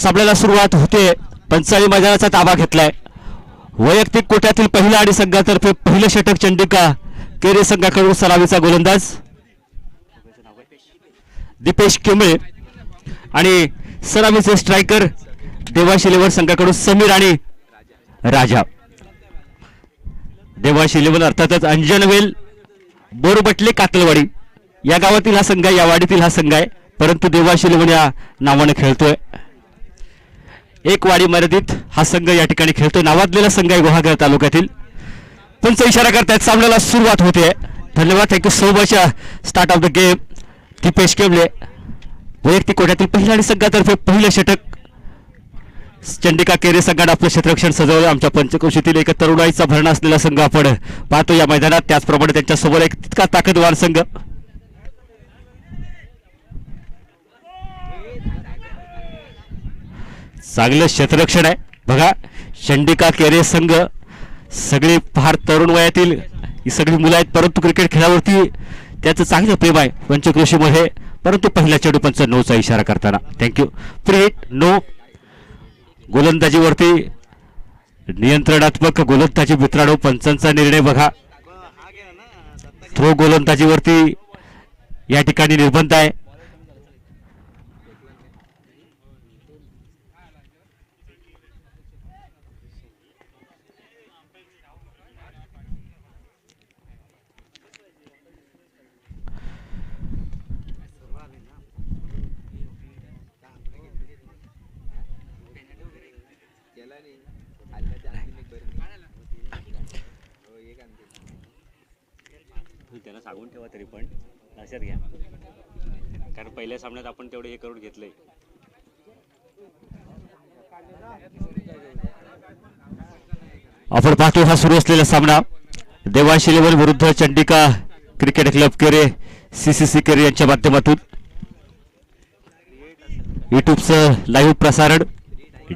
सामन्याला सुरुवात होते. पंचाळी मैदानाचा ताबा घेतलाय. वैयक्तिक कोट्यातील पहिला आणि संघातर्फे पहिलं षटक चंडिका केरे संघाकडून सलामीचा गोलंदाज दीपेश केंबळे आणि सलामीचे स्ट्रायकर देवाशिलेवर संघाकडून समीर आणि राजा. देवाशिलेवर अर्थातच अंजनवेल बोरबटले कातलवाडी या गावातील हा संघ आहे, या वाडीतील हा संघ आहे, परंतु देवाशिलेवर या नावाने खेळतोय. एक वाडी मर्यादित हा संघ या ठिकाणी खेळतोय. नावाजलेला संघ आहे गुहागर तालुक्यातील. पंच इशारा करतायत. सामन्याला सुरुवात होते. धन्यवाद. Thank you so much. Start of the game. Dipesh Kembale वैयक्तिक कोट्यातील पहिल्या आणि संघातर्फे पहिलं षटक. चंडिका केरे संघाने आपलं क्षेत्ररक्षण सजवलं. आमच्या पंचक्रोशीतील एक तरुणाईचा भरणा असलेला संघ आपण पाहतो या मैदानात. त्याचप्रमाणे त्यांच्यासोबत एक तितका ताकदवार संघ. चांगलं क्षेत्ररक्षण आहे बघा. चंडिका केरे संघ सगळी फार तरुण वयातील ही सगळी मुलं आहेत, परंतु क्रिकेट खेळावरती त्याचं चांगलं प्रेम आहे पंचक्रोशीमध्ये. परंतु पहिल्या चेंडू पंच नोचा इशारा करताना थँक्यू. Free hit no. गोलंदाजीवरती नियंत्रणात्मक गोलंदाजी मित्रांनो. पंचांचा निर्णय बघा. थ्रो गोलंदाजीवरती या ठिकाणी निर्बंध आहे. त्यांना सांगून ठेवा तरी पण लक्षात घ्या, कारण पहिल्या सामन्यात आपण तेवढे हे करून घेतलंय. आपण पाहतो हा सुरू असलेला सामना देवाशिलेवर विरुद्ध चंडिका क्रिकेट क्लब केरे CCC केरे यांच्या माध्यमातून. युट्यूबचं लाईव्ह प्रसारण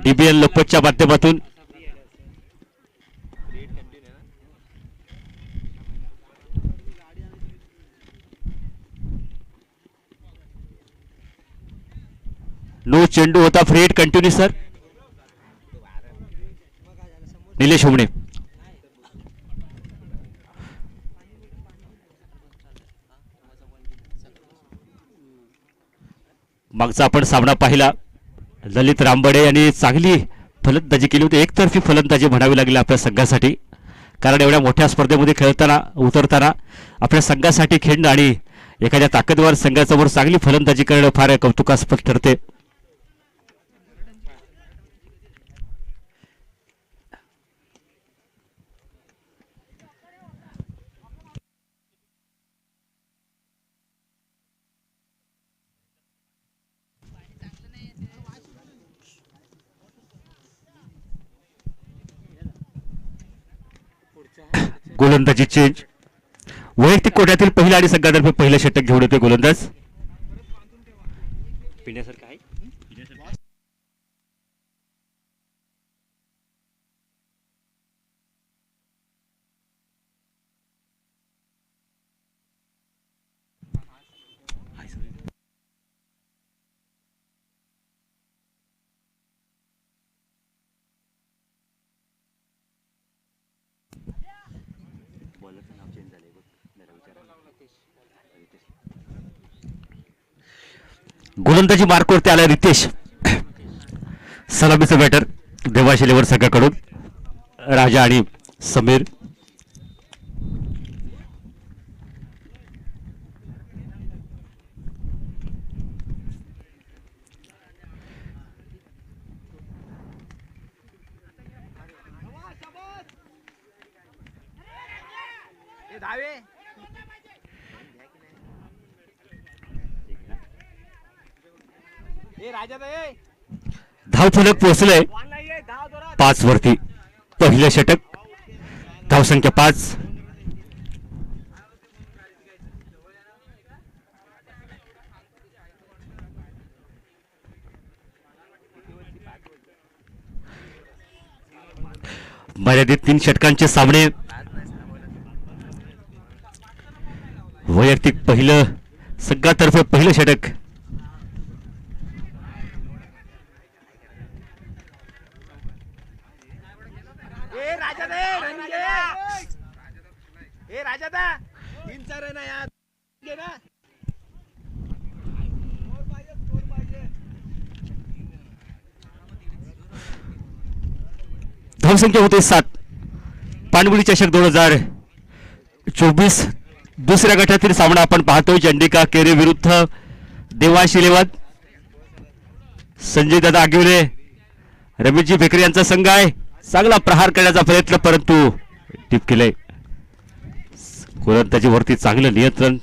DBN लोकपतच्या माध्यमातून. नो चेंडू होता. Free hit continue sir. Nilesh Humane. मागचा आपण सामना पाहिला. ललित रामबडे यांनी चांगली फलंदाजी केली होती. एकतर्फी फलंदाजी म्हणावी लागली आपल्या संघासाठी, कारण एवढ्या मोठ्या स्पर्धेमध्ये खेळताना उतरताना आपल्या संघासाठी खेळणं आणि एखाद्या ताकदवार संघासमोर चांगली फलंदाजी करणं फार कौतुकास्पद ठरते. गोलंदाजी चेंज. वैयक्तिक कोट्यातील पहिला आणि संघातर्फे पहिलं षटक घेऊन येतोय गोलंदाज. पिण्यासारखं आहे. गोलंदाजी मार्कवरती आला रितेश. सलामीचं बॅटर देवाशिलेवर संघाकडून राजा आणि समीर. धावफलक पोहोचलंय 5 वरती. पहिलं षटक. धावसंख्या 5. मर्यादित 3 षटकांचे सामने. वैयक्तिक पहिलं संघातर्फे पहिलं षटक. धावसंख्या होते 7. पाणबुडी चषक 2024 दुसऱ्या गटातील सामना आपण पाहतोय. चंडिका केरे विरुद्ध देवांश इलेव्हन. संजय दादा आगिवले, रमेशजी भेकरे यांचा संघ आहे. चांगला प्रहार करण्याचा प्रयत्न परंतु टिप केलंय. गोलंदाजी वरती चांगलं नियंत्रण.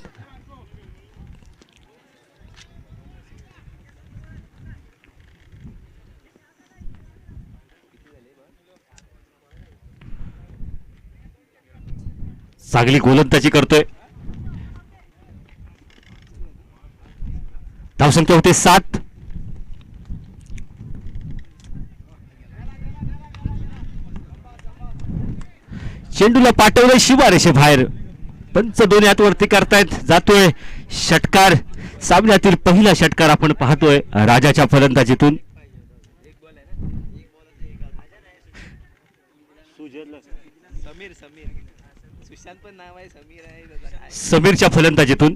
चांगली गोलंदाजी करतोय. धावसंख्या होते 7. चेंडूला पाठवलंय शिवारेषे बाहेर. पंच दोन्ही हात वरती करतायत. जातोय षटकार. सामन्यातील पहिला षटकार आपण पाहतोय राजाच्या फलंदाजीतून. समीरच्या फलंदाजीतून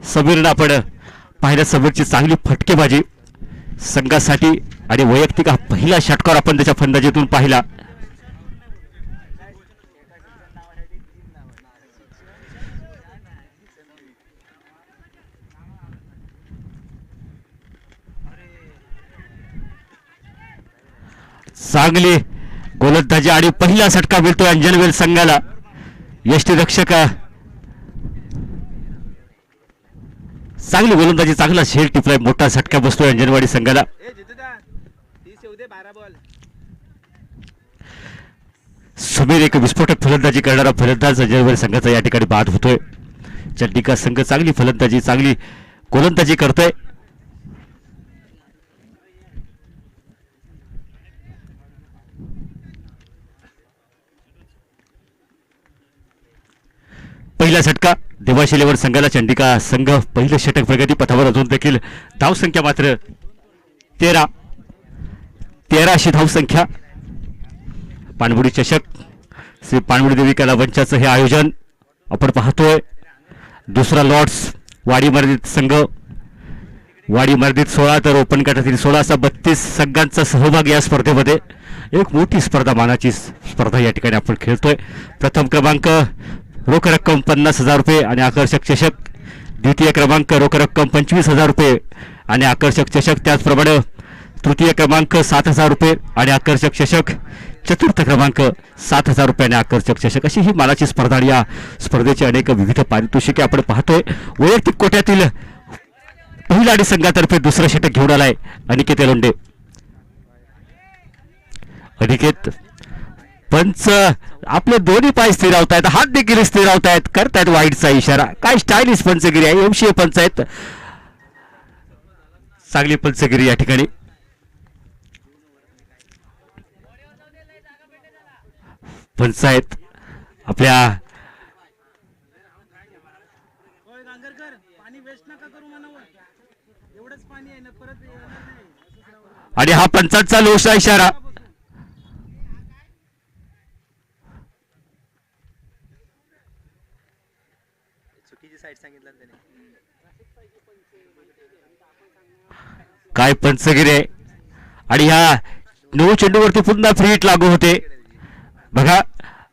समीरनं आपण पाहिलं. समीरची चांगली फटकेबाजी संघासाठी आणि वैयक्तिक हा पहिला षटकार आपण त्याच्या फलंदाजीतून पाहिला. चांगली गोलंदाजी आणि पहिला षटकार मिळतोय अंजनवेल संघाला. यष्टीरक्षक चांगली गोलंदाजी, चांगला शेल टिपलाय. मोठा षटका बसतोय अंजनवाडी संघाला. समीर एक विस्फोटक फलंदाजी करणारा फलंदाज अंजनवाडी संघाचा या ठिकाणी बाद होतोय. चंडिका संघ चांगली फलंदाजी, चांगली गोलंदाजी करतोय. पहिला षटका देवांश इलेव्हन संघाला. चंडिका संघ पहिलं षटक प्रगती पथावर. अजून देखील धावसंख्या मात्र 13 अशी धावसंख्या. पाणबुडी चषक श्री पाणबुडी देवी कला मंचाचं हे आयोजन आपण पाहतोय. दुसरा लॉर्ड्स वाडी मर्दित संघ. वाडी मर्दित 16 तर ओपन गटातील 16 असा 32 संघांचा सहभाग या स्पर्धेमध्ये. एक मोठी स्पर्धा, मानाची स्पर्धा या ठिकाणी आपण खेळतोय. प्रथम क्रमांक रोख रक्कम 50,000 रुपये आणि आकर्षक चषक. द्वितीय क्रमांक रोख रक्कम 25,000 रुपये आणि आकर्षक चषक. त्याचप्रमाणे तृतीय क्रमांक 7,000 रुपये आणि आकर्षक चषक. चतुर्थ क्रमांक 7,000 रुपये आणि आकर्षक चषक. अशी ही मानाची स्पर्धा आणि या स्पर्धेचे अनेक विविध पारितोषिके आपण पाहतोय. वैयक्तिक कोट्यातील पहिला संघातर्फे दुसरं षटक घेऊन आलाय अनिकेत एलोंडे. अनिकेत पंच आपले दोन्ही पाय स्थिरावतायत, हात देखील स्थिरावतायत, करतायत वाईटचा इशारा. काय स्टायलिश पंचगिरी आहे. एमसीए पंच आहेत. चांगली पंचगिरी या ठिकाणी. पंच आहेत आपल्या. आणि हा पंचांचा लोशा इशारा. काय पंचगिरी आहे. आणि ह्या 9 चेंडूवरती पुन्हा फ्री हिट लागू होते. बघा,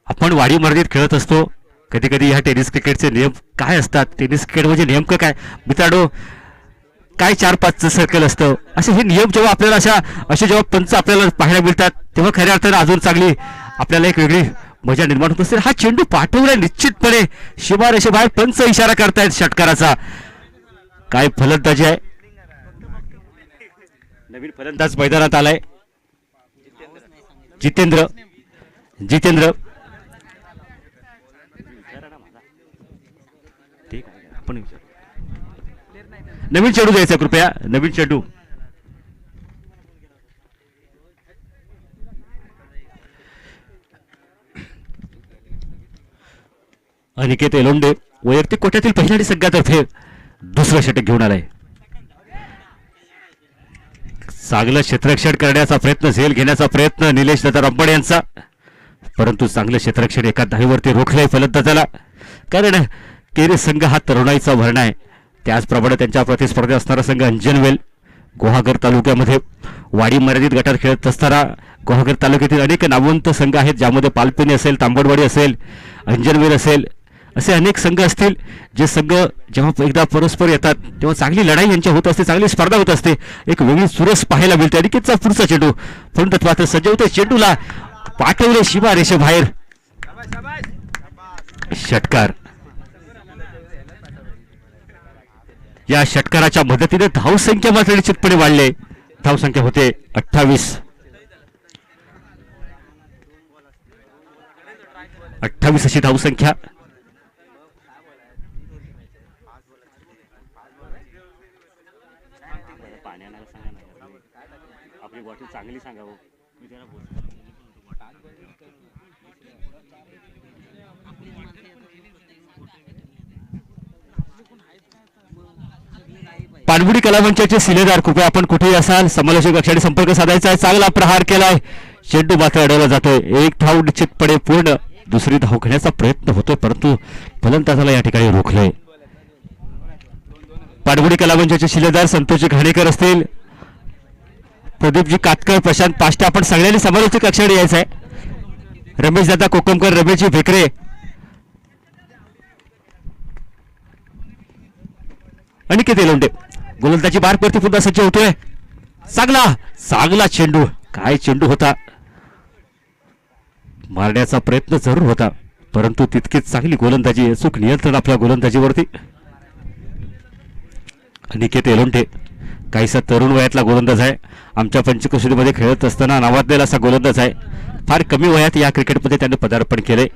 आपण वाडी मर्दित खेळत असतो. कधी कधी ह्या टेनिस क्रिकेटचे नियम काय असतात, टेनिस क्रिकेट म्हणजे नेमकं काय मित्रांनो, काय 4-5चं सर्कल असतं. असे हे नियम जेव्हा आपल्याला असे जेव्हा पंच आपल्याला पाहायला मिळतात तेव्हा खऱ्या अर्थानं अजून चांगली आपल्याला एक वेगळी मजा निर्माण होत असते. हा चेंडू पाठवलाय निश्चितपणे शिमारेषेबाहेर. पंच इशारा करतायत षटकाराचा. काय फलंदाजी आहे. नवीन फलंदाज मैदानात आलाय जितेंद्र. आपण नवीन चेंडू द्यायचा कृपया. नवीन चेंडू. अनिकेत एलोंडे वैयक्तिक कोट्यातील पहिल्या संघातर्फे दुसरं षटक घेऊन आलाय. चांगलं क्षेत्ररक्षण करण्याचा प्रयत्न, झेल घेण्याचा प्रयत्न निलेश दादा रंपड यांचा, परंतु चांगलं क्षेत्ररक्षण एका धावेवरती रोखलंय फलंदाजाला. कारण केरी संघ हा तरुणाईचा भरणा आहे. त्याचप्रमाणे त्यांच्या प्रतिस्पर्धी असणारा संघ अंजनवेल गुहागर तालुक्यामध्ये वाडी मर्यादित गटात खेळत असताना गुहागर तालुक्यातील अनेक नामवंत संघ आहेत, ज्यामध्ये पालपिनी असेल, तांबडवाडी असेल, अंजनवेल असेल, असे अनेक संघ असतील. जे संघ जेव्हा एकदा परस्पर येतात तेव्हा चांगली लढाई यांच्या होत असते, चांगली स्पर्धा होत असते, एक वेगळी चुरस पाहायला मिळते. अनिकेतचा पुढचा चेंडू फलंदाज मात्र सज्ज होते, चेंडूला पाठवले सीमा रेषेबाहेर, षटकार. या षटकाराच्या मदतीने धावसंख्या मात्र निश्चितपणे वाढले. धावसंख्या होते 28. 28 अशी धावसंख्या. पाणी आणायला सांगा ना, आपली बॉटल चांगली सांगा हो. मी त्याला बोलतो. पाणबुडी कलामंचाचे शिलेदार, कृपया आपण कुठेही असाल समालोचक कक्षाने संपर्क साधायचा आहे. चांगला प्रहार केलाय, चेंडू मात्र अडवला जातोय. एक धाव निश्चितपणे पूर्ण. दुसरी धाव घेण्याचा प्रयत्न होतोय, परंतु फलंदाजाला या ठिकाणी रोखलंय. पाणबुडी कलामंचाचे शिलेदार संतोषजी घाणेकर असतील, प्रदीपजी कातकर, प्रशांत पाष्टे, आपण सगळ्यांनी समालोचक कक्षाने यायचं आहे. रमेश दादा कोकमकर, रमेशजी भेकरे, अनिकेत एलोंडे गोलंदाजी बारवरती पुन्हा सज्ज होतोय. चांगला चांगला चेंडू, काय चेंडू होता. मारण्याचा प्रयत्न जरूर होता, परंतु तितकीच चांगली गोलंदाजी, अचूक नियंत्रण आपल्या गोलंदाजीवरती. अनिकेत एलोंडे काहीसा तरुण वयातला गोलंदाज आहे. आमच्या पंचक्रोशीमध्ये खेळत असताना नावाजलेला असा गोलंदाज आहे. फार कमी वयात या क्रिकेटमध्ये त्याने पदार्पण केले.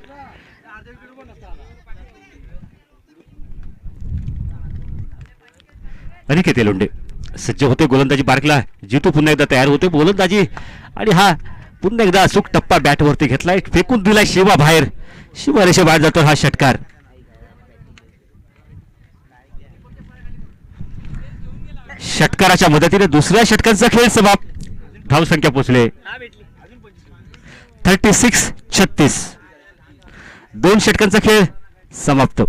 अनिकेत एलोंडे सज्ज होते गोलंदाजी बारकला. जितू पुन्हा एकदा तयार होते गोलंदाजी, आणि हा पुन्हा एकदा अचूक टप्पा बॅटवरती घेतलाय, फेकून दिलाय शिवा बाहेर, शिवा रेषे बाहेर जातो हा षटकार. षटकाराच्या मदतीने दुसऱ्या षटकाचा खेळ समाप्त. धावसंख्या पोहोचले 36-36. 2 षटकांचा खेळ समाप्त.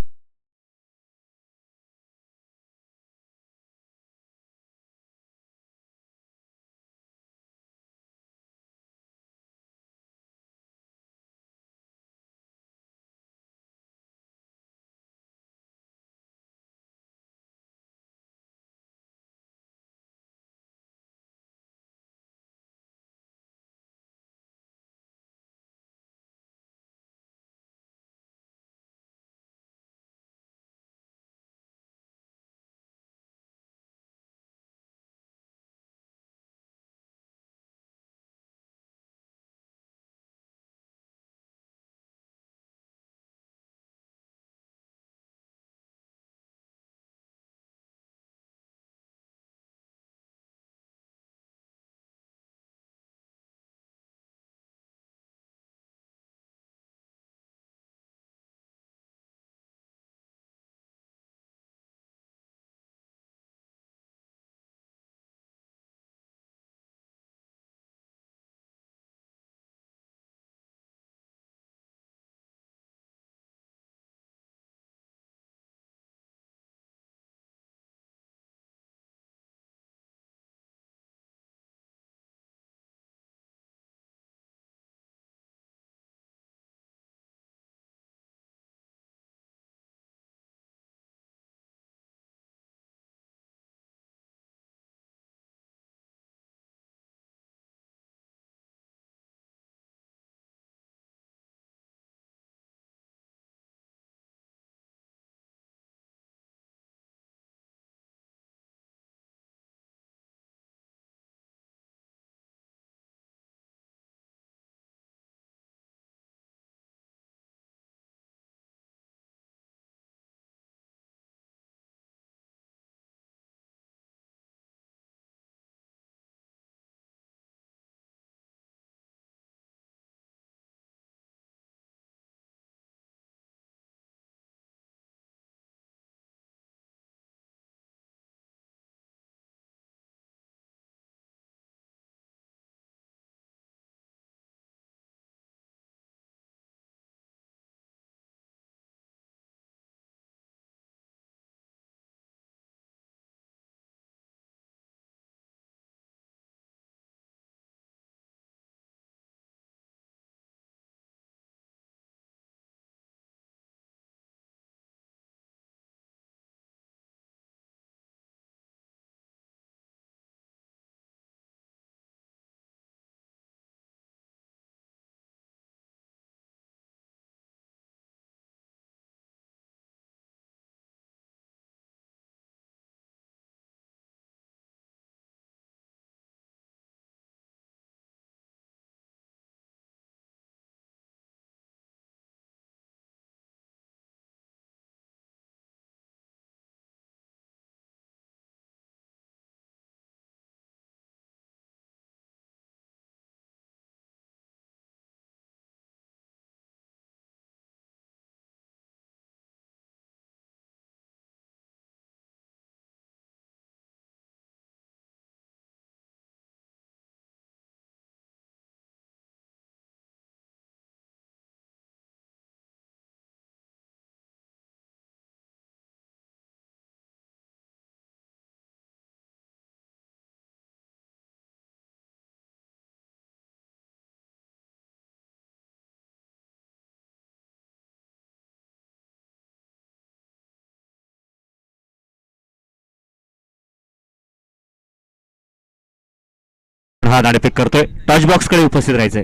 हा नाणेफेक करतोय. टच बॉक्स कडे उपस्थित राहायचंय.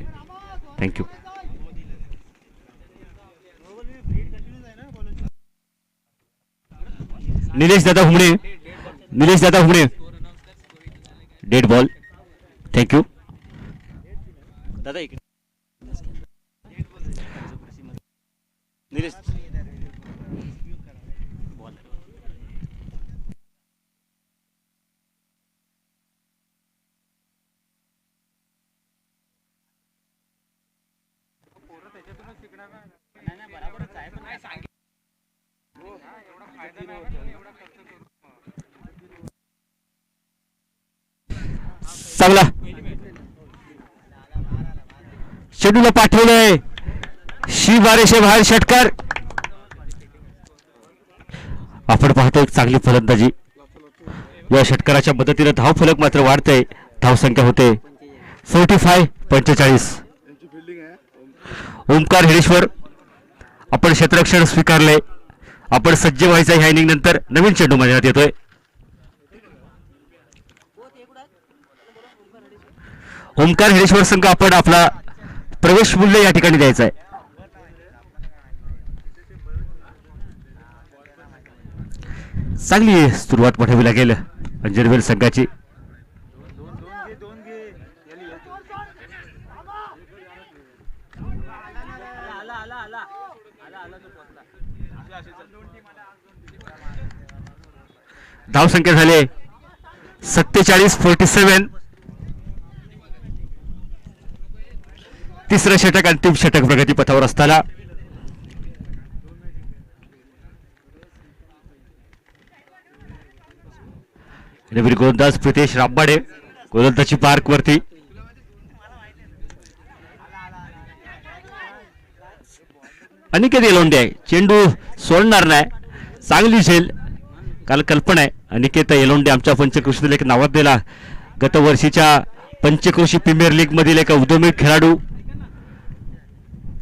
थँक्यू. निलेश दादा हुमणे डेड बॉल. थँक्यू. दादा इकडे निलेश बॉल. चांगला शेड्यूला पाठवलंय. बारेशे बाहेर षटकार. आपण पाहतो एक चांगली फलंदाजी. या षटकाराच्या मदतीने धाव फलक मात्र वाढतंय. धावसंख्या होते 45-45. ओमकार हेडेश्वर आपण क्षेत्ररक्षण स्वीकारलंय. आपण सज्ज व्हायचा ह्या इनिंग नंतर. नवीन चेंडू मैदानात येतोय. ओमकार हेडेश्वर संघ आपण आपला प्रवेश मूल्य या ठिकाणी द्यायचं आहे. चांगली सुरुवात पाठवावी लागेल अंजनवेल संघाची. धावसंख्या झाली 47-47. तिसरं षटक अंतिम षटक प्रगतीपथावर असताना नवीन गोलंदाज प्रितेश रामबाडे गोलंदाजी पार्क वरती. अनिकेत एलोंडे आहे. चेंडू सोडणार नाही. चांगली झेल. काल कल्पना आहे अनिकेत एलोंडे आमच्या पंचक्रोशीतील एक नावाजलेला गतवर्षीच्या पंचक्रोशी प्रीमियर लीग मधील एक उद्यमी खेळाडू.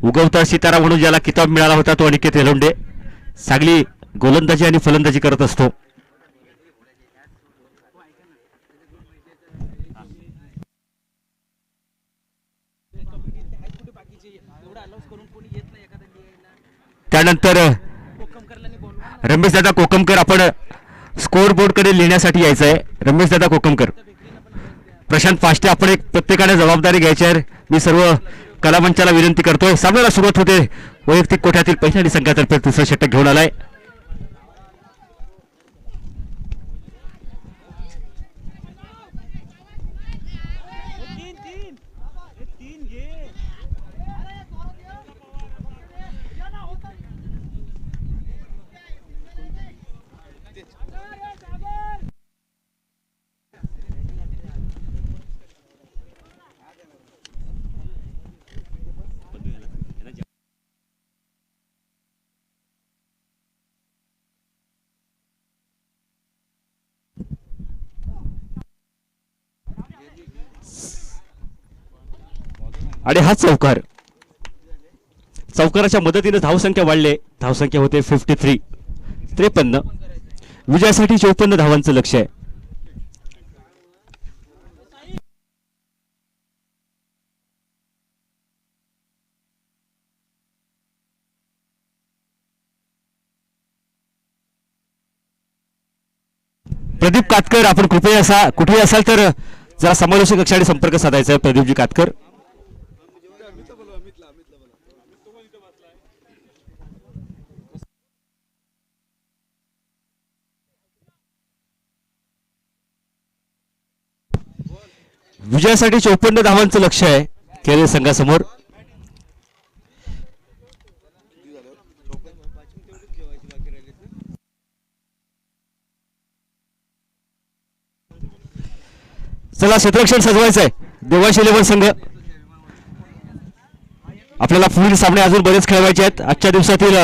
उगवता सितारा म्हणून ज्याला किताब मिळाला होता तो अनिकेत एलोंडे. चांगली गोलंदाजी आणि फलंदाजी करत असतो. त्यानंतर रमेशदादा कोकमकर आपण स्कोअर बोर्ड कडे लिहिण्यासाठी यायचं आहे. रमेशदादा कोकमकर, प्रशांत फास्टे आपण एक प्रत्येकाने जबाबदारी घ्यायची आहे. मी सर्व कलामंचाला विनंती करतोय. सामन्याला सुरुवात होते. वैयक्तिक कोट्यातील पैठणी संघातर्फे तिसरं षटक घेऊन आलाय. आणि हा चौकाराच्या मदतीने धावसंख्या वाढले. धावसंख्या होते 53. विजयासाठी 54 धावांचं लक्ष आहे. प्रदीप कातकर आपण कृपया कुठेही असाल तर जरा समालोचक कक्षाने संपर्क साधायचा आहे. प्रदीपजी कातकर. विजयासाठी 54 धावांचं लक्ष आहे केरळ संघासमोर. चला क्षेत्ररक्षण सजवायचं आहे. देवांश 11 संघ आपल्याला पुढील सामने अजून बरेच खेळवायचे आहेत. आजच्या दिवसातील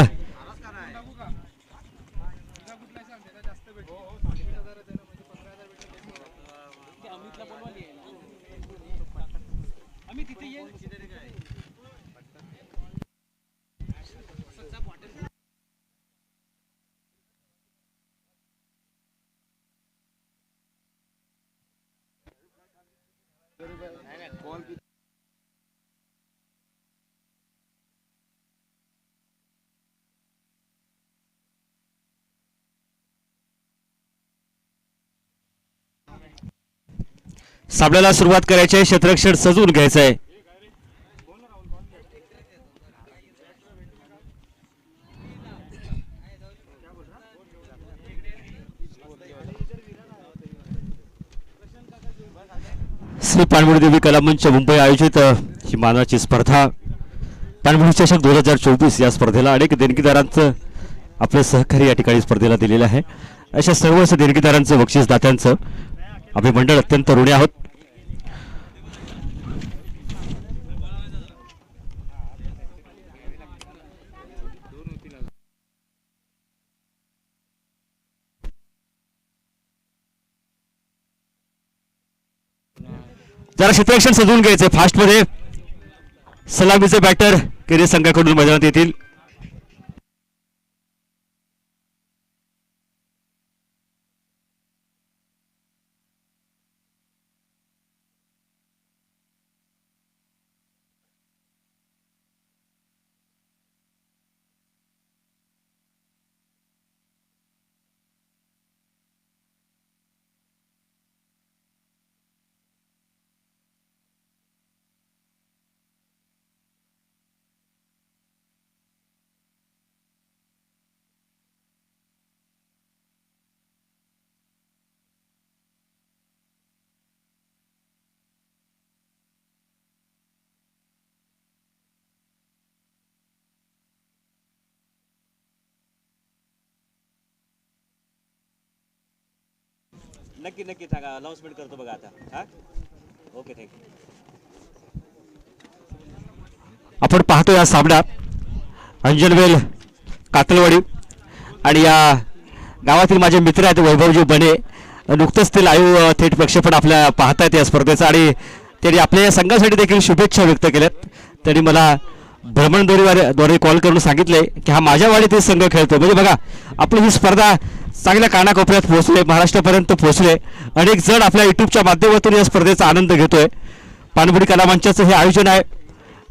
सामन्याला सुरुवात करायची आहे. क्षेत्ररक्षण सजवून घ्यायचं आहे. श्री पाणबुडी देवी कला मंच मुंबई आयोजित ही मानाची स्पर्धा पाणबुडी चषक 2024 या स्पर्धेला अनेक देणगीदारांचं आपलं सहकार्य या ठिकाणी स्पर्धेला दिलेलं आहे. अशा सर्वच देणगीदारांचं बक्षीसदात्यांचं आम्ही मंडळ अत्यंत ऋणी आहोत. जरा क्षेत्ररक्षण सजवून घ्यायचं फास्ट मध्ये. सलामीचे बॅटर केरी संघाकडून मैदानात येतील. नक्की नक्की सांगा. अनाउन्समेंट करतो बघा आता. हा ओके थँक्यू. आपण पाहतो या सामना अंजनवेल कातलवाडी आणि या गावातील माझे मित्र आहेत वैभवजी बने. नुकतंच ते लाईव्ह थेट प्रक्षेपण आपल्या पाहतायत या स्पर्धेचं आणि त्यांनी आपल्या या संघासाठी देखील शुभेच्छा व्यक्त केल्यात. त्यांनी मला भ्रमणध्वनीद्वारे कॉल करून सांगितले की हा माझ्या वाडीतील संघ खेळतो. म्हणजे बघा आपली ही स्पर्धा चांगल्या कानाकोपऱ्यात पोहोचले, महाराष्ट्रापर्यंत पोहोचले. अनेक जण आपल्या युट्यूबच्या माध्यमातून या स्पर्धेचा आनंद घेतोय. पाणबुडी कला मंचाचं हे आयोजन आहे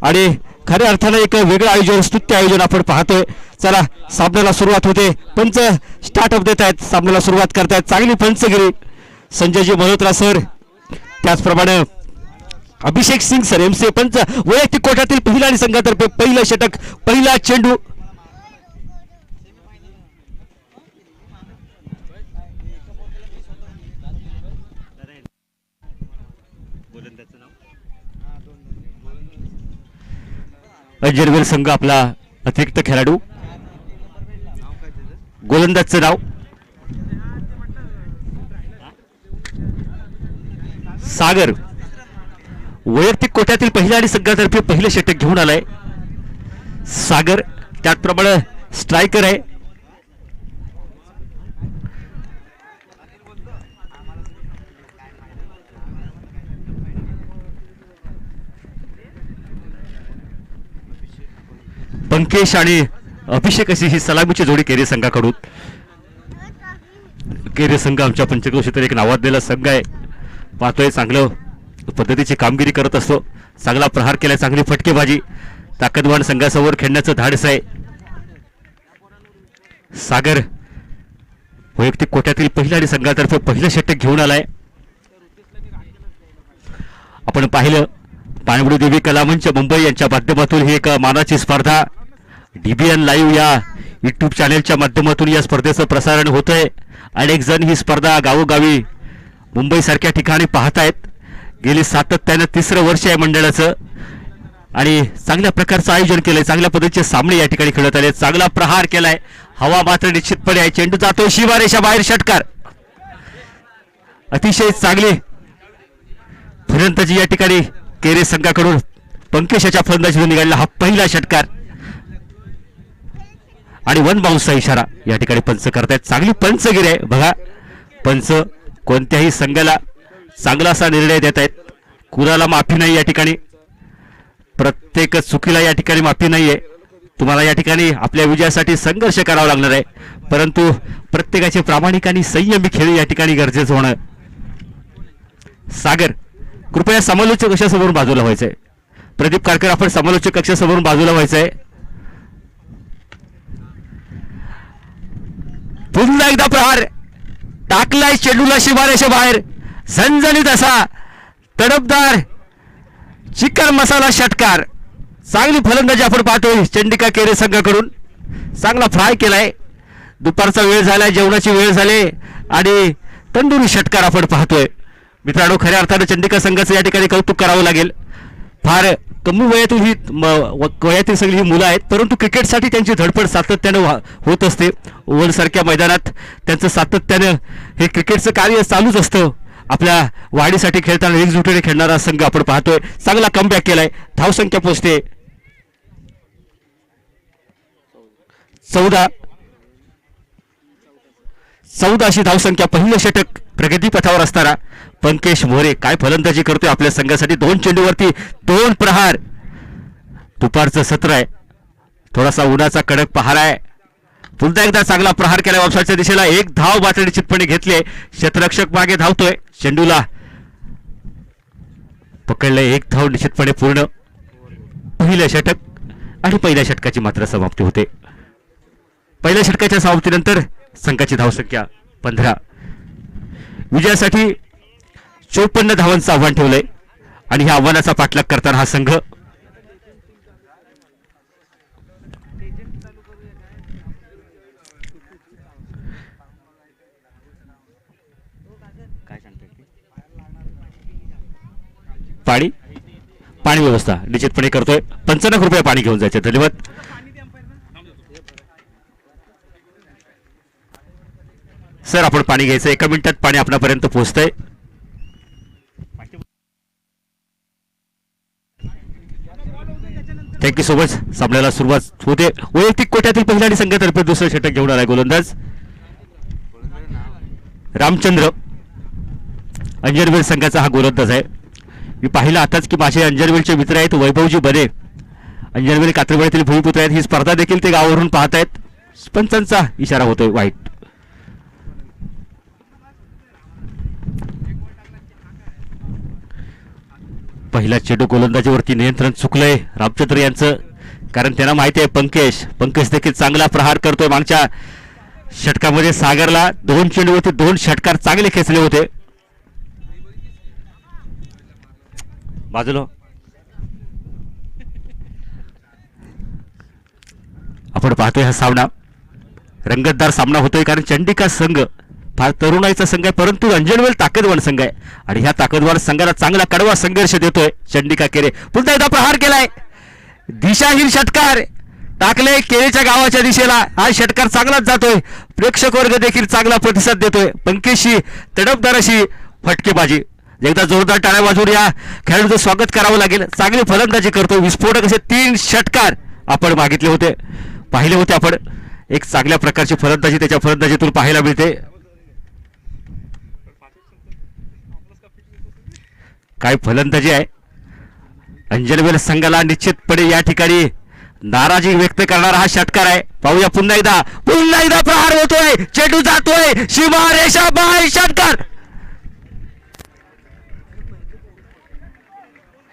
आणि खऱ्या अर्थानं एक वेगळं आयोजन, स्तुत्य आयोजन आपण पाहतोय. चला सामन्याला सुरुवात होते. पंच स्टार्टअप देत आहेत, सामन्याला सुरुवात करतायत. चांगली पंचगिरी संजयजी मल्होत्रा सर, त्याचप्रमाणे अभिषेक सिंग सर एमसी पंच. वैयक्तिक कोट्यातील पहिला आणि संघातर्फे पहिलं षटक, पहिला चेंडू. अंजनवेल संघ आपला अतिरिक्त खेळाडू, गोलंदाजचं नाव सागर. वैयक्तिक कोट्यातील पहिल्या आणि संघातर्फे पहिलं षटक घेऊन आलाय सागर. त्याचप्रमाणे स्ट्रायकर आहे पंकेश आणि अभिषेक अशी ही सलामीची जोडी केरी संघाकडून. केरी संघ आमच्या पंचक्रोशीतील एक नावाजलेला संघ आहे. पाहतोय चांगलं पद्धतीची कामगिरी करत असतो. चांगला प्रहार केलाय, चांगली फटकेबाजी, ताकदवान संघासमोर खेळण्याचं धाडस आहे. सागर वैयक्तिक कोट्यातील पहिल्या आणि संघातर्फे पहिलं षटक घेऊन आलाय. आपण पाहिलं पाणबुडी देवी कला मंच मुंबई यांच्या माध्यमातून ही एक मानाची स्पर्धा डीबीएन लाईव्ह या युट्यूब चॅनेलच्या माध्यमातून या स्पर्धेचं प्रसारण होतंय. अनेक जण ही स्पर्धा गावोगावी मुंबई सारख्या ठिकाणी पाहतायत. गेली सातत्यानं तिसरं वर्ष आहे मंडळाचं आणि चांगल्या प्रकारचं आयोजन केलंय. चांगल्या पद्धतीचे सामने या ठिकाणी खेळत आले. चांगला प्रहार केलाय. हवा मात्र निश्चितपणे आहे. चेंडू जातो सीमारेषा बाहेर. षटकार अतिशय चांगली फलंदाजी या ठिकाणी केरे संघाकडून पंकेशाच्या फलंदाजीतून निघालेला हा पहिला षटकार आणि वन बाउन्सचा इशारा या ठिकाणी पंच करतायत. चांगली पंचगिरी आहे बघा. पंच कोणत्याही संघाला चांगला असा निर्णय देत आहेत. कुणाला माफी नाही या ठिकाणी. प्रत्येक चुकीला या ठिकाणी माफी नाहीये. तुम्हाला या ठिकाणी आपल्या विजयासाठी संघर्ष करावा लागणार आहे, परंतु प्रत्येकाचे प्रामाणिक आणि संयमी खेळ या ठिकाणी गरजेचं होणं. सागर कृपया समालोचक कक्षासमोरून बाजूला व्हायचंय. प्रदीप कारकर आपण समालोचक कक्षासमोरून बाजूला व्हायचंय. पुन्हा एकदा प्रहार टाकलाय चेंडूला शिमारेषे बाहेर. झणझणीत असा तडपदार चिकन मसाला षटकार. चांगली फलंदाजी आपण पाहतोय चंडिका केरे संघाकडून. चांगला फ्राय केलाय. दुपारचा वेळ झालाय, जेवणाची वेळ झाली आणि तंदुरी षटकार आपण पाहतोय. मित्रांनो, खऱ्या अर्थानं चंडिका संघाचं या ठिकाणी कौतुक करावं लागेल. फार कमी वयातील ही वयातील सगळी ही मुलं आहेत, परंतु क्रिकेटसाठी त्यांची धडपड सातत्यानं होत असते. ओव्हलसारख्या मैदानात त्यांचं सातत्यानं हे क्रिकेटचं कार्य चालूच असतं. आपल्या वाढीसाठी खेळताना एकजुटीने खेळणारा संघ आपण पाहतोय. चांगला कमबॅक केलाय. धावसंख्या पोहोचते 14 अशी धावसंख्या. पहिलं षटक प्रगतीपथावर असताना पंकज मोरे काय फलंदाजी करतोय आपल्या संघासाठी. 2 चेंडूवरती 2 प्रहार. दुपारचं सत्र आहे, थोडासा उन्हाचा कडक पहार आहे. पुन्हा एकदा चांगला प्रहार केला ऑफसाईडच्या दिशेला. 1 धाव मात्र निश्चितपणे घेतले. क्षेत्ररक्षक मागे धावतोय. चेंडूला पकडलंय. 1 धाव निश्चितपणे पूर्ण. पहिलं षटक आणि पहिल्या षटकाची मात्र समाप्ती होते. पहिल्या षटकाच्या समाप्तीनंतर संघाची धावसंख्या 15. विजयासाठी 54 धावांचं आव्हान ठेवलंय आणि ह्या आव्हानाचा पाठलाग करताना हा संघ पाणी व्यवस्था निश्चितपणे करतोय. 55 रुपये पाणी घेऊन जायचे. धन्यवाद. सर, आपण पाणी घ्यायचं. 1 मिनिटात पाणी आपल्यापर्यंत पोहोचतंय. Thank you so much. सामन्याला सुरुवात होते. वैयक्तिक कोट्यातील पहिल्या आणि संघातर्फे दुसरं षटक घेऊन आलाय गोलंदाज रामचंद्र. अंजनवेल संघाचा हा गोलंदाज आहे. मी पाहिलं आताच की माझे अंजनवेलचे मित्र आहेत वैभवजी बने. अंजनवेल कात्रवाडीतील भूमिपुत्र आहेत. ही स्पर्धा देखील ते गावावरून पाहत आहेत. पंचांचा इशारा होतोय वाईट. पहिला चेंडू गोलंदाजीवरती नियंत्रण चुकलंय रामचंद्र यांचं, कारण त्यांना माहिती आहे पंकज देखील चांगला प्रहार करतोय. मागच्या षटकामध्ये सागरला 2 चेंडूवरती 2 षटकार चांगले खेचले होते. बाजूला आपण पाहतोय हा सामना रंगतदार सामना होतोय, कारण चंडिका संघ फार तरुणाईचा संघ आहे, परंतु अंजनवेल ताकदवान संघ आहे आणि ह्या ताकदवान संघाला चांगला कडवा संघर्ष देतोय चंडिका केरे. पुन्हा एकदा प्रहार केलाय. दिशाहीन षटकार टाकले केरेच्या गावाच्या दिशेला. हा षटकार चांगलाच जातोय. प्रेक्षक वर्ग देखील चांगला प्रतिसाद देतोय. पंकजशी तडपदार अशी फटकेबाजी. एकदा जोरदार टाळ्या वाजवून या खेळाडूचं स्वागत करावं लागेल. चांगली फलंदाजी करतो. विस्फोटक असे 3 षटकार आपण मागितले होते, पाहिले होते आपण. एक चांगल्या प्रकारची फलंदाजी त्याच्या फलंदाजीतून पाहायला मिळते. काय फलंदाजी आहे. अंजनवेल संघाला निश्चितपणे या ठिकाणी नाराजी व्यक्त करणारा हा षटकार आहे. पाहूया पुन्हा एकदा प्रहार होतोय. चेंडू जातोय सीमारेषा बाहेर. षटकार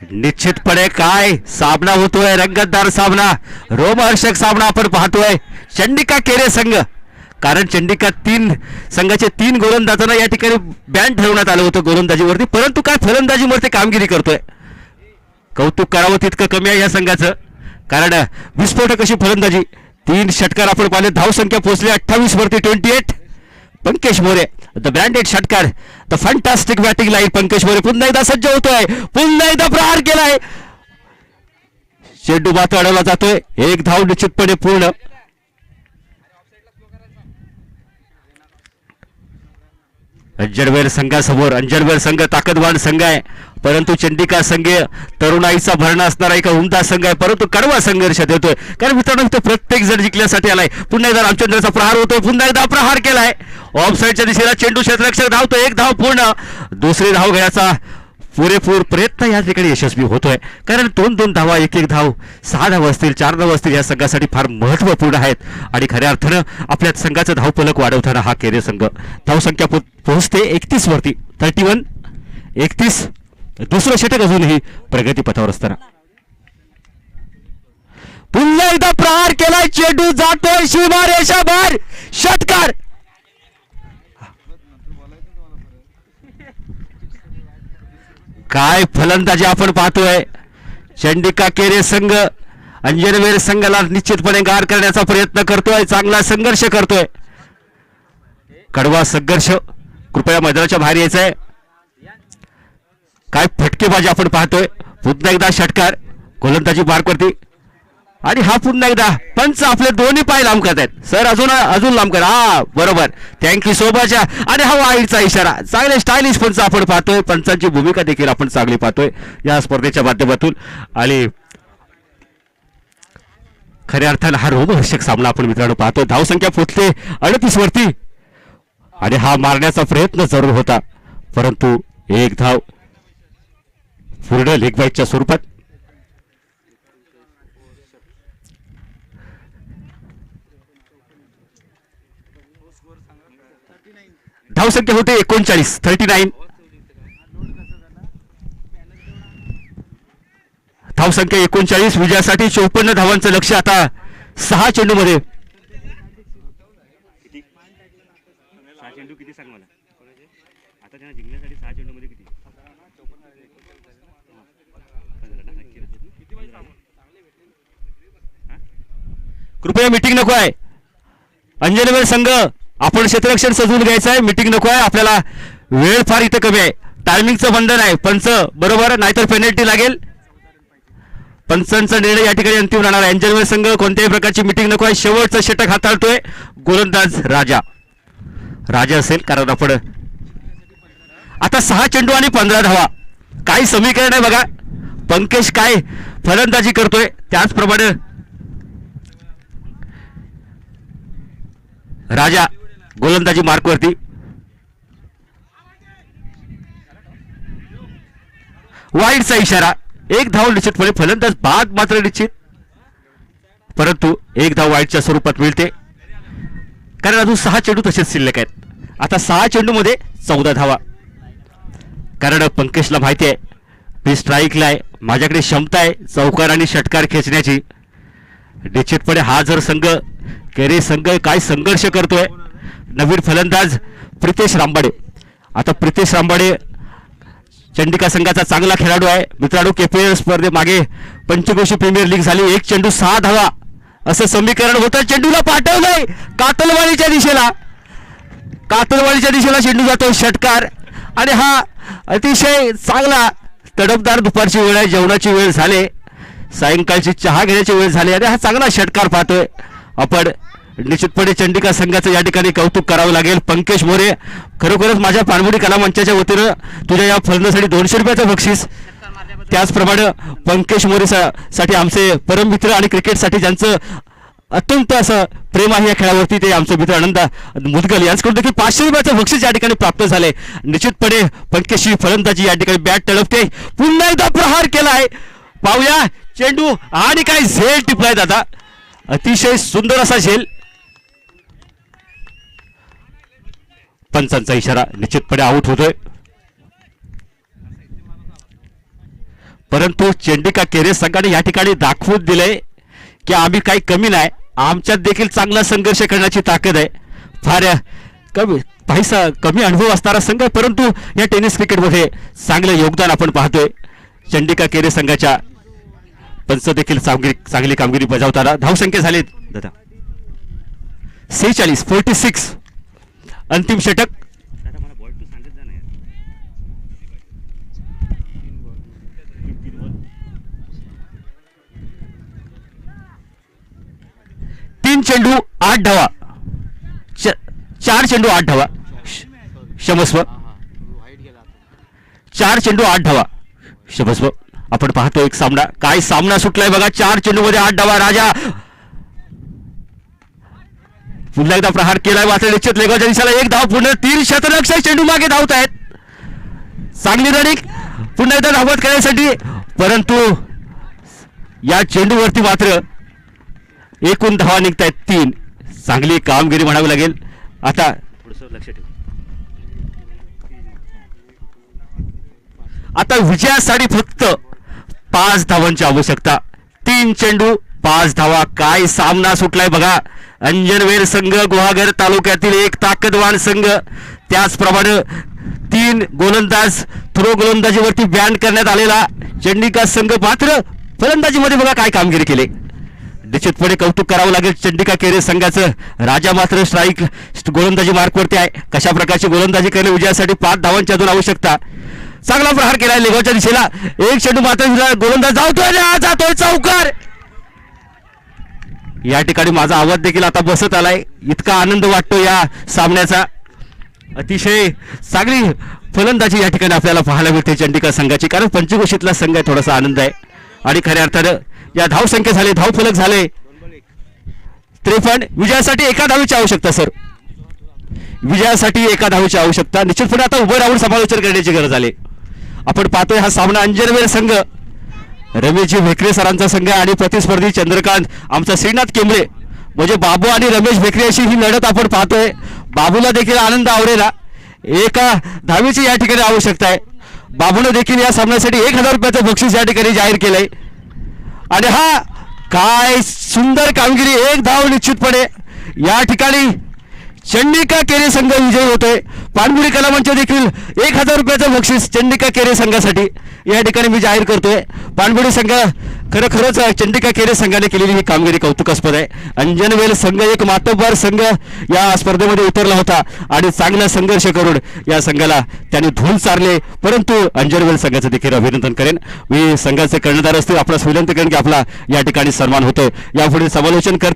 निश्चितपणे काय सामना होतोय. रंगतदार सामना, रोमहर्षक सामना आपण पाहतोय. चंडिका केरे संघ, कारण चंडिका संघाचे 3 गोलंदाजांना या ठिकाणी बॅन ठरवण्यात आलं होतं गोलंदाजीवरती, परंतु काय फलंदाजीवरती कामगिरी करतोय. कौतुक करावं तितकं कमी आहे या संघाचं, कारण विस्फोटक अशी फलंदाजी. 3 षटकार आपण पाहिले. धावसंख्या पोहोचली 28 वरती 28. पंकज मोरे द ब्रँडेड षटकार, the fantastic batting line. Pankaj More पुन्हा एकदा सज्ज होतोय. पुन्हा एकदा प्रहार केलाय. चेंडू मात्र अडवला जातोय. 1 धाव निश्चितपणे पूर्ण. अंजनवेल संघासमोर, अंजनवेल संघ ताकदवान संघ आहे, परंतु चंडिका संघ तरुणाईचा भरणा असणारा एक उमदा संघ आहे, परंतु कडवा संघर्ष देतोय. कारण मित्रांनो, तो प्रत्येक जण जिंकण्यासाठी आलाय. पुन्हा एकदा रामचंद्रचा प्रहार होतोय. पुन्हा एकदा प्रहार केलाय. ऑफ साईडच्या दिशेला चेंडू क्षेत्ररक्षक धावतोय. 1 धाव पूर्ण. दुसरी धाव घेण्याचा पुरेपूर प्रयत्न या ठिकाणी यशस्वी होतोय, कारण 2-2 धावा, 1-1 धाव, 6 धाव असतील, 4 धाव असतील, या संघासाठी फार महत्वपूर्ण आहेत. आणि खऱ्या अर्थानं आपल्या संघाचं धावफलक वाढवताना हा केरे संघ धावसंख्या पोहोचते 31 वरती. 31. दुसरं षटक अजूनही प्रगती पथावर असताना पुन्हा एकदा प्रहार केलाय, चेंडू जातोय सीमारेषा बाहेर, षटकार. काय फलंदाजी आपण पाहतोय. चंडिका केरे संघ अंजनवेल संघाला निश्चितपणे गार करण्याचा प्रयत्न करतोय, चांगला संघर्ष करतोय. कडवा संघर्ष, कृपया मैदानाच्या बाहेर यायचंय. काय फटकेबाजी आपण पाहतोय. पुन्हा एकदा षटकार, गोलंदाजी मार्कवरती, आणि हा पुन्हा एकदा पंच आपले दोन्ही पाय लांब करतायत. सर अजून लांब कर. हा बरोबर, थँक्यू सो मच. आणि हा वाईडचा इशारा. चांगले स्टायलिश पंच आपण पाहतोय. पंचांची भूमिका देखील आपण चांगली पाहतोय या स्पर्धेच्या माध्यमातून. आणि खऱ्या अर्थानं हा रोमहर्षक सामना आपण मित्रांनो पाहतोय. धावसंख्या पोचते 38 वरती, आणि हा मारण्याचा प्रयत्न जरूर होता, परंतु एक धाव पूर्ण लेग बाईटच्या स्वरूपात. धावसंख्या होते 39. धावसंख्या 39, विजयासाठी 54 धावांचं लक्ष. आता 6 चेंडू मध्ये. चेंडू किती सांग मला आता, त्यांना जिंकण्यासाठी 6 चेंडू मध्ये किती? कृपया मीटिंग नको आहे. अंजनवेल संघ, आपण क्षेत्ररक्षण सजवून घ्यायचं आहे. मीटिंग नको आहे आपल्याला. वेळ फार इथं कमी आहे. टायमिंगचं बंधन आहे. पंच बरोबर, नाहीतर पेनल्टी लागेल. पंचांचा निर्णय या ठिकाणी अंतिम राहणार आहे. अंजनवेल संघ कोणत्याही प्रकारची मीटिंग नको आहे. शेवटचं षटक हाताळतोय गोलंदाज राजा असेल, कारण आपण आता 6 चेंडू आणि 15 धावा. काय समीकरण आहे बघा. पंकज काय फलंदाजी करतोय, त्याचप्रमाणे राजा गोलंदाजी मार्कवरती. वाईडचा इशारा. एक धाव निश्चितपणे, फलंदाज बाद मात्र निश्चित, परंतु एक धाव वाईडच्या स्वरूपात मिळते, कारण अजून 6 चेंडू तसेच शिल्लक आहेत. आता 6 चेंडू मध्ये 14 धावा. कारण पंकजला माहिती आहे मी स्ट्राईकला आहे, माझ्याकडे क्षमता आहे चौकार आणि षटकार खेचण्याची. निश्चितपणे हा जर संघ, केरे संघ काय संघर्ष करतोय. नवीन फलंदाज प्रितेश रामबाडे. आता प्रितेश रामबाडे चंडिका संघाचा चांगला खेळाडू आहे मित्रांनो. केपीएल स्पर्धे मागे पंचक्रोशी प्रीमियर लीग झाली. 1 चेंडू 6 धावा असं समीकरण होतं. चेंडूला पाठवलंय कातलवाडीच्या दिशेला चेंडू जातो, षटकार. आणि हा अतिशय चांगला तडफदार दुपारची वेळ आहे, जेवणाची वेळ झाली, सायंकाळची चहा घेण्याची वेळ झाली, आणि हा चांगला षटकार पाहतोय आपण. निश्चितपणे चंडिका संघाचं या ठिकाणी कौतुक करावं लागेल. पंकज मोरे, खरोखरच माझ्या पाणबुडी कला मंचाच्या वतीनं तुझ्या या फलंदासाठी 200 रुपयाचं बक्षीस. त्याचप्रमाणे पंकज मोरे साठी आमचे परममित्र आणि क्रिकेटसाठी ज्यांचं अत्यंत असं प्रेम आहे या खेळावरती, ते आमचे मित्र आनंद मुदगल यांच्याकडून देखील 500 रुपयाचं बक्षीस या ठिकाणी प्राप्त झाले. निश्चितपणे पंकजची फलंदाजी या ठिकाणी बॅट तळपते. पुन्हा एकदा प्रहार केलाय, पाहूया चेंडू, आणि काय झेल टिपलाय दादा, अतिशय सुंदर असा झेल. पंचांचा इशारा, निश्चितपणे आऊट होतोय. परंतु चंडिका केरे संघाने या ठिकाणी दाखवून दिलंय की आम्ही काही कमी नाही, आमच्यात देखील चांगला संघर्ष करण्याची ताकद आहे. फार कमी अनुभव असणारा संघ, परंतु या टेनिस क्रिकेटमध्ये चांगलं योगदान आपण पाहतोय. चंडिका केरे संघाच्या पंच देखील चांगली कामगिरी बजावताना. धावसंख्या झाली दादा 46. अंतिम षटक. दादा मला बॉल तू सांगत जा ना यार. 3 चेंडू 8 धावा. 4 चेंडू 8 धावा. क्षमस्व. 4 चेंडू 8 धावा. क्षमस्व. आपण पाहतो एक सामना, काय सामना सुटलाय बघा. 4 चेंडू मध्ये 8 धावा. राजा पुन्हा एकदा प्रहार केलाय, मात्र निश्चित लेगाच्या दिशेला 1 धाव. पुन्हा 3 शतलक्ष चेंडू मागे धावत आहेत. चांगली रनिंग पुन्हा एकदा धावत करण्यासाठी, परंतु या चेंडूवरती मात्र एकूण धावा निघतायत 3. चांगली कामगिरी म्हणावी लागेल. आता थोडंसं लक्ष ठेव. आता विजयासाठी फक्त 5 धावांची आवश्यकता. 3 चेंडू 5 धावा. काय सामना सुटलाय बघा. अंजनवेल संघ गुहागर तालुक्यातील एक ताकदवान संघ. त्याचप्रमाणे 3 गोलंदाज थ्रो गोलंदाजीवरती बॅन करण्यात आलेला चंडिका संघ मात्र फलंदाजीमध्ये बघा काय कामगिरी केली. निश्चितपणे कौतुक करावं लागेल चंडिका केरे संघाचं. राजा मात्र स्ट्राईक गोलंदाजी मार्कवरती आहे. कशा प्रकारची गोलंदाजी केली. विजयासाठी 5 धावांची अजून आवश्यकता. चांगला प्रहार केलाय लेगावच्या दिशेला. एक चेंडू मात्र गोलंदाज जातोय चौकार. या ठिकाणी माझा आवाज देखील आता बसत आलाय. इतका आनंद वाटतो या सामन्याचा. अतिशय चांगली फलंदाजी या ठिकाणी आपल्याला पाहायला मिळते चंडिका संघाची. कारण पंचक्रोशीतला संघ आहे. थोडासा आनंद आहे. आणि खऱ्या अर्थानं या धावसंख्या झाले, धावफलक झाले 53. विजयासाठी एका धावेची आवश्यकता सर. विजयासाठी एका धावेची आवश्यकता. निश्चितपणे आता उभं राहून समालोचन करण्याची गरज आली. आपण पाहतोय हा सामना अंजनवेल संघ रमेशजी भेकरे सरांचा संघ आणि प्रतिस्पर्धी चंद्रकांत आमचा श्रीनाथ केंबळे म्हणजे बाबू आणि रमेश भेकरे अशी ही लढत आपण पाहतोय. बाबूला देखील आनंद आवडेला. एका धावेची या ठिकाणी आवश्यकता आहे. बाबूने देखील या सामन्यासाठी 1000 रुपयाचं बक्षीस या ठिकाणी जाहीर केलंय. आणि हा काय सुंदर कामगिरी. 1 धाव निश्चितपणे या ठिकाणी चंडिका केरे संघ विजयी होतोय. पानगुडी कलामांचे देखील 1000 रुपयाचं बक्षीस चंडिका केरे संघासाठी या ठिकाणी मी जाहीर करतोय. पानगुडी संघ खरंच चंडिका केरे संघाने केलेली ही कामगिरी कौतुकास्पद आहे. अंजनवेल संघ एक मातब्बर संघ या स्पर्धेमध्ये उतरला होता आणि चांगला संघर्ष करून या संघाला त्यांनी धूल चारले. परंतु अंजनवेल संघाचं देखील अभिनंदन करेन मी. संघाचे कर्णधार असतील आपल्यास विनंती करेन की आपला या ठिकाणी सन्मान होतो. यापुढे समालोचन करते